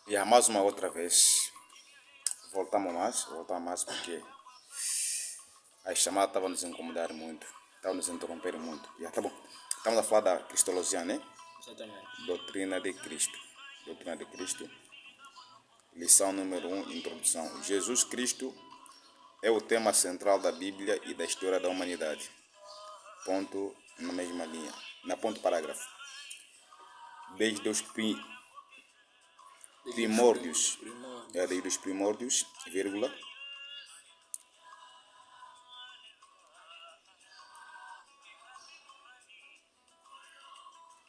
E mais uma outra vez, voltamos mais porque as chamadas estavam nos incomodar muito, estavam nos interromper muito. E tá bom. Estamos a falar da cristologia, né? Exatamente. Doutrina de Cristo. Doutrina de Cristo. Lição número 1, introdução. Jesus Cristo é o tema central da Bíblia e da história da humanidade. Ponto na mesma linha. Na ponto parágrafo. Desde os primórdios, desde os primórdios, vírgula,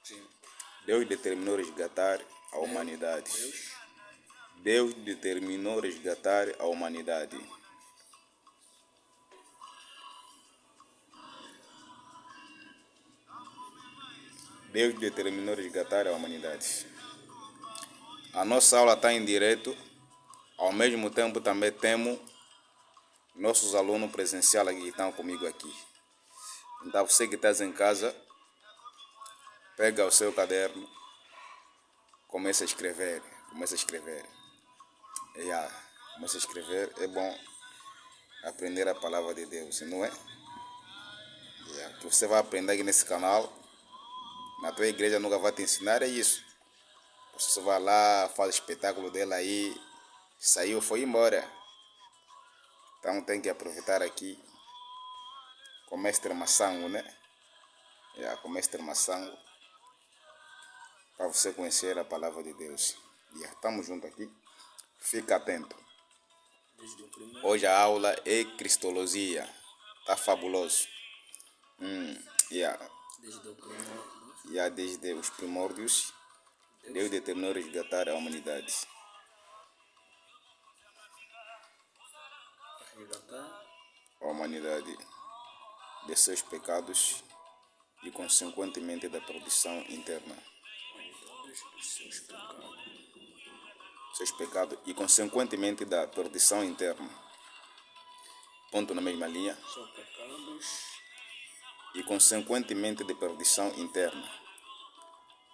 Sim. Deus determinou resgatar a humanidade. Deus determinou resgatar a humanidade. Deus determinou resgatar a humanidade. A nossa aula está em direto. Ao mesmo tempo também temos nossos alunos presenciais que estão comigo aqui. Então você que está em casa, pega o seu caderno, começa a escrever. Começa a escrever. Começa a escrever. É bom aprender a palavra de Deus, não é? O que você vai aprender aqui nesse canal, na tua igreja nunca vai te ensinar, é isso. Você vai lá, faz o espetáculo dela aí, saiu, foi embora. Então tem que aproveitar aqui com o mestre Massango, né? Com o mestre Massango, para você conhecer a palavra de Deus. Estamos juntos aqui. Fica atento. Hoje a aula é cristologia. Tá fabuloso. Desde os primórdios, Deus determinou resgatar a humanidade. A humanidade de seus pecados e consequentemente da perdição interna. Seus pecados e consequentemente da perdição interna. Ponto na mesma linha. E consequentemente de perdição interna.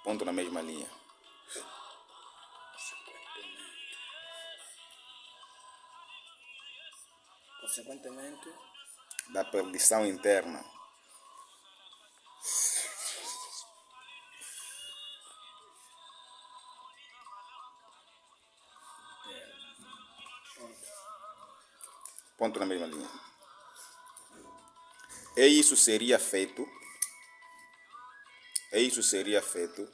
Ponto na mesma linha. Consequentemente da perdição interna. Ponto na mesma linha. E isso seria feito. E isso seria feito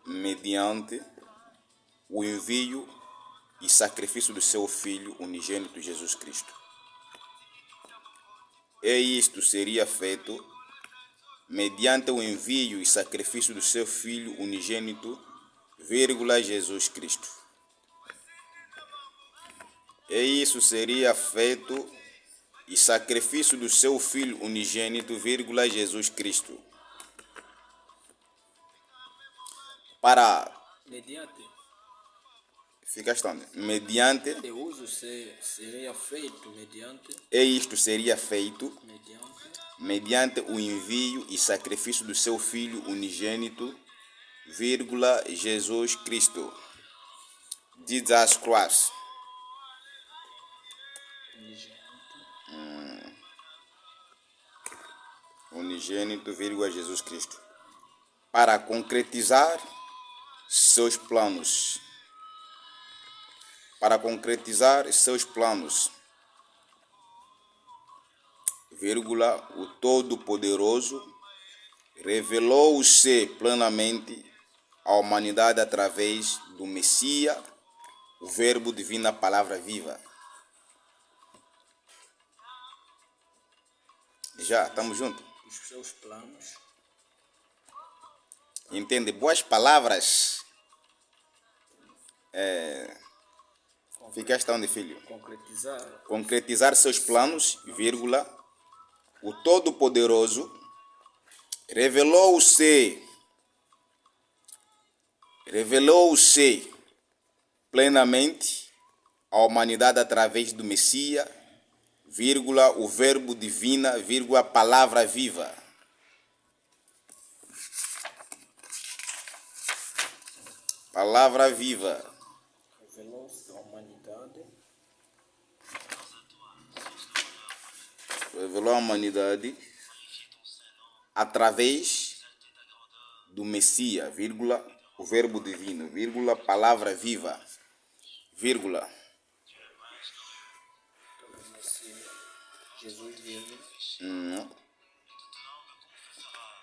mediante o envio e sacrifício do seu Filho unigênito Jesus Cristo. E isto seria feito mediante o envio e sacrifício do seu Filho unigênito, Jesus Cristo. E isso seria feito e sacrifício do seu Filho unigênito, Jesus Cristo. Para mediante seria feito mediante isto seria feito mediante o envio e sacrifício do seu Filho unigênito, Jesus Cristo. Jesus Christ. Unigênito, Jesus Cristo. Para concretizar seus planos. Para concretizar seus planos, o Todo-Poderoso revelou-se plenamente à humanidade através do Messias, o Verbo divino, a palavra viva. Já, estamos juntos? Os seus planos. Entende? Boas palavras. Ficaste onde, filho? Concretizar seus planos, o Todo-Poderoso revelou-se plenamente à humanidade através do Messias, vírgula, o verbo divina, vírgula, palavra viva. Palavra viva. Revelou-se à humanidade Revelou a humanidade através do Messias, vírgula, o verbo divino, vírgula, palavra viva, vírgula. pelo Messias Jesus, vírgula,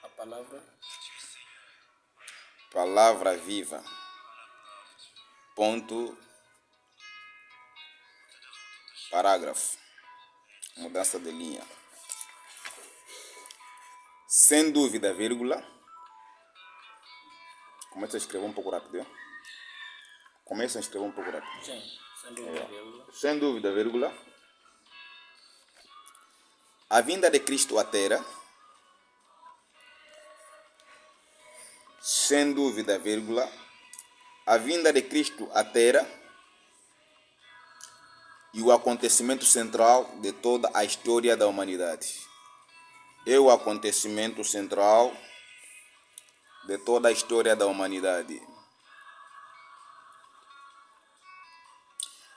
a Palavra viva. Ponto. Parágrafo. Mudança de linha. Sem dúvida, vírgula. Começa a escrever um pouco rápido. Começa a escrever um pouco rápido. sim, sem dúvida, vírgula, Sem dúvida, vírgula. A vinda de Cristo à Terra. Sem dúvida, vírgula. A vinda de Cristo à Terra e o acontecimento central de toda a história da humanidade. É o acontecimento central de toda a história da humanidade.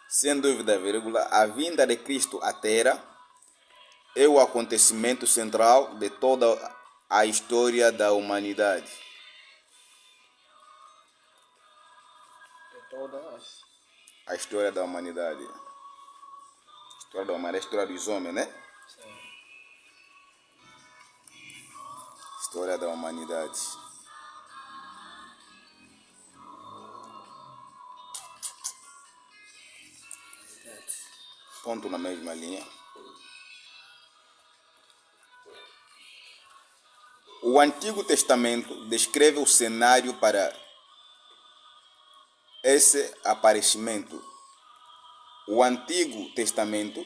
Sem dúvida, vírgula, a vinda de Cristo à Terra é o acontecimento central de toda a história da humanidade. de todas A história da humanidade. A história da humanidade, a história dos homens, né? sim, História da humanidade. Ponto na mesma linha. O Antigo Testamento descreve o cenário para esse aparecimento. O Antigo Testamento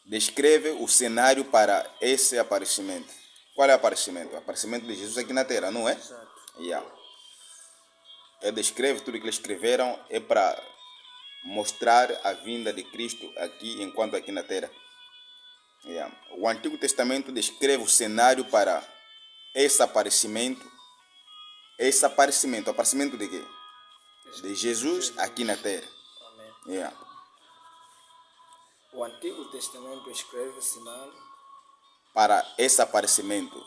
descreve o cenário para esse aparecimento. Qual é o aparecimento? O aparecimento de Jesus aqui na Terra, não é? exato, Yeah. Ele descreve tudo que eles escreveram é para mostrar a vinda de Cristo aqui enquanto aqui na Terra. Yeah. O Antigo Testamento descreve o cenário para esse aparecimento. Aparecimento de quê? De Jesus aqui na Terra. amém. Yeah. O Antigo Testamento escreve o sinal Para esse aparecimento.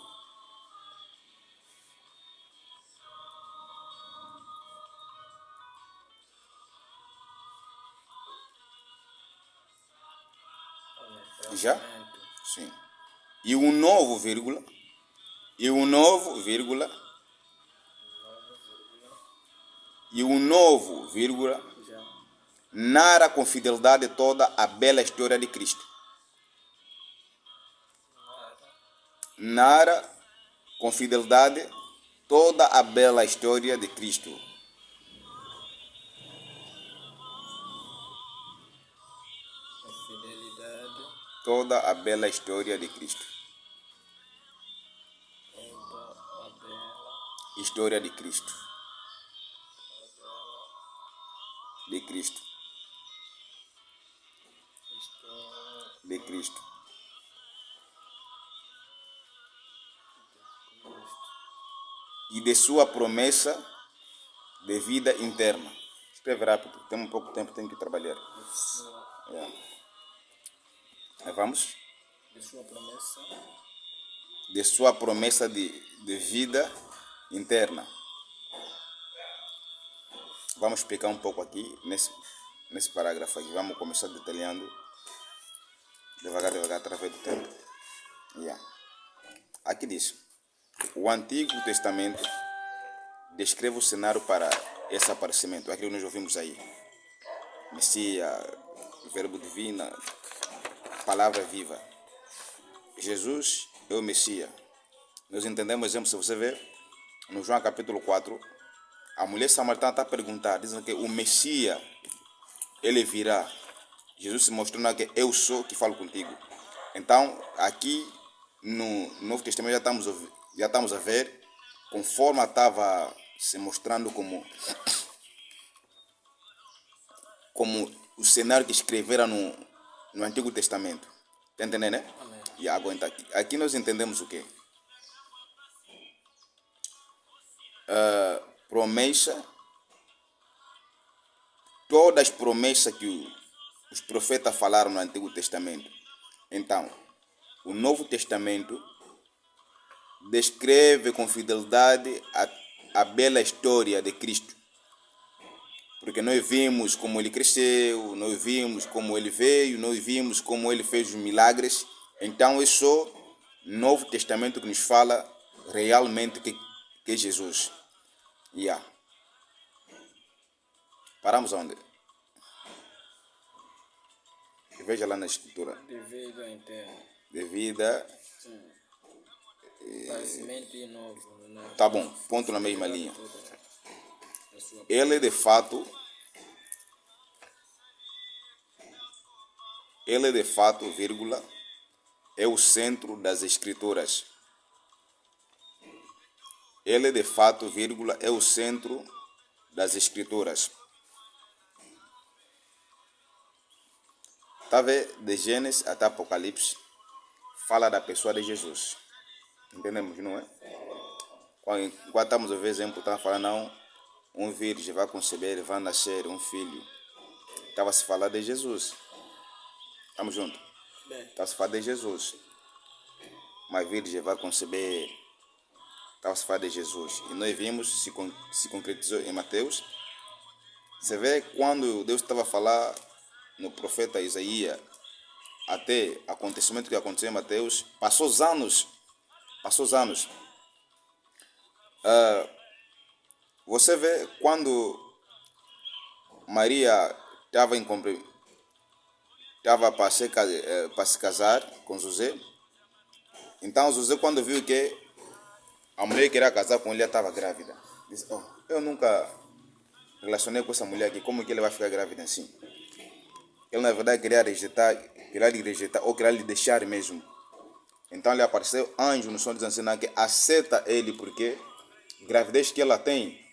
Já? pensamento, Sim. E o novo, vírgula. E o novo, vírgula. E o novo, vírgula. já, Narra com fidelidade toda a bela história de Cristo. Narra com fidelidade toda a bela história de Cristo. com fidelidade, Toda a bela história de Cristo. toda a bela História de Cristo. De Cristo. história De Cristo. de Cristo. E de sua promessa de vida interna. Escreve rápido, temos pouco tempo, tenho que trabalhar. Yeah. Vamos? De sua promessa De sua promessa de vida interna. Vamos explicar um pouco aqui nesse parágrafo aqui. Vamos começar detalhando devagar, através do tempo. Yeah. Aqui diz: o Antigo Testamento descreve o cenário para esse aparecimento. Aquilo que nós ouvimos aí. Messias, verbo divino, palavra viva. Jesus é o Messias. Nós entendemos, exemplo, se você ver no João capítulo 4, a mulher samaritana está a perguntar, dizendo que o Messias, ele virá. Jesus se mostrando que eu sou que falo contigo. Então, aqui no Novo Testamento já estamos a ver, conforme estava se mostrando como o cenário que escreveram no Antigo Testamento. Tá entendendo, né? Amém. E aguenta aqui. Aqui nós entendemos o quê? Promessa. Todas as promessas que os profetas falaram no Antigo Testamento. Então, o Novo Testamento descreve com fidelidade a bela história de Cristo. Porque nós vimos como ele cresceu, nós vimos como ele veio, nós vimos como ele fez os milagres. Então é só o Novo Testamento que nos fala realmente que é Jesus. Yeah. Paramos onde? Veja lá na escritura. Devido ao interno. Devido a... Sim. Parecimento novo. Tá bom, ponto na mesma linha. A sua Ele de fato, vírgula, é o centro das escrituras. Ele de fato, vírgula, é o centro das escrituras. Tá vendo? De Gênesis até Apocalipse, fala da pessoa de Jesus. Entendemos, não é? Quando estamos a ver exemplo, está falando, não, um virgem vai conceber, vai nascer um filho. Estava se falando de Jesus. Estamos juntos? Estava se falando de Jesus. Uma virgem vai conceber. Estava se falando de Jesus. E nós vimos, se concretizou em Mateus. Você vê quando Deus estava a falar no profeta Isaías, até acontecimento que aconteceu em Mateus, passou os anos. Você vê quando Maria estava para se casar com José. Então José, quando viu que a mulher que queria casar com ele já estava grávida, disse, eu nunca relacionei com essa mulher aqui, como que ele vai ficar grávida assim? Ele na verdade queria lhe rejeitar ou queria lhe deixar mesmo. Então lhe apareceu anjo no sonho dizendo que aceita ele, porque a gravidez que ela tem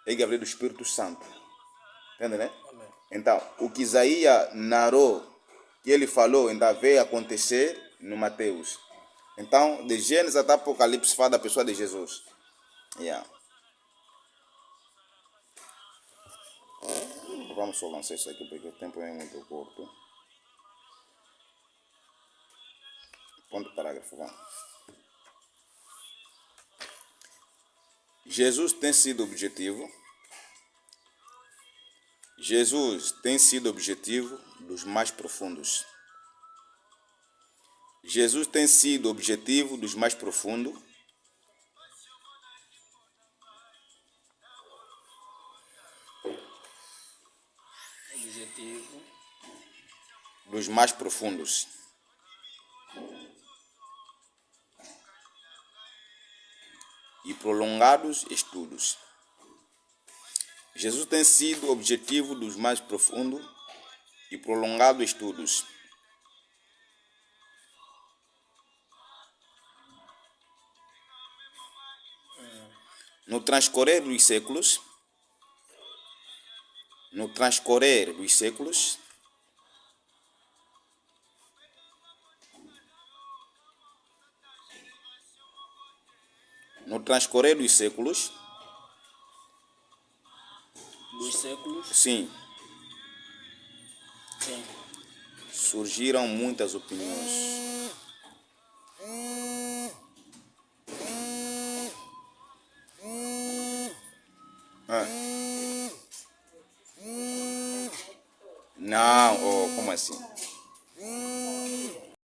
é a gravidez do Espírito Santo. Entende, né? Amém. Então, o que Isaías narrou, que ele falou, ainda veio acontecer no Mateus. Então, de Gênesis até Apocalipse, fala da pessoa de Jesus. Yeah. Vamos só lançar isso aqui, porque o tempo é muito curto. Ponto parágrafo, vamos. Jesus tem sido objetivo dos mais profundos. Jesus tem sido objetivo dos mais profundos. Objetivo. Dos mais profundos. E prolongados estudos. Jesus tem sido objetivo dos mais profundos e prolongados estudos. No transcorrer dos séculos, no transcorrer dos séculos, Dos séculos. sim, Sim. surgiram muitas opiniões. Não, como assim?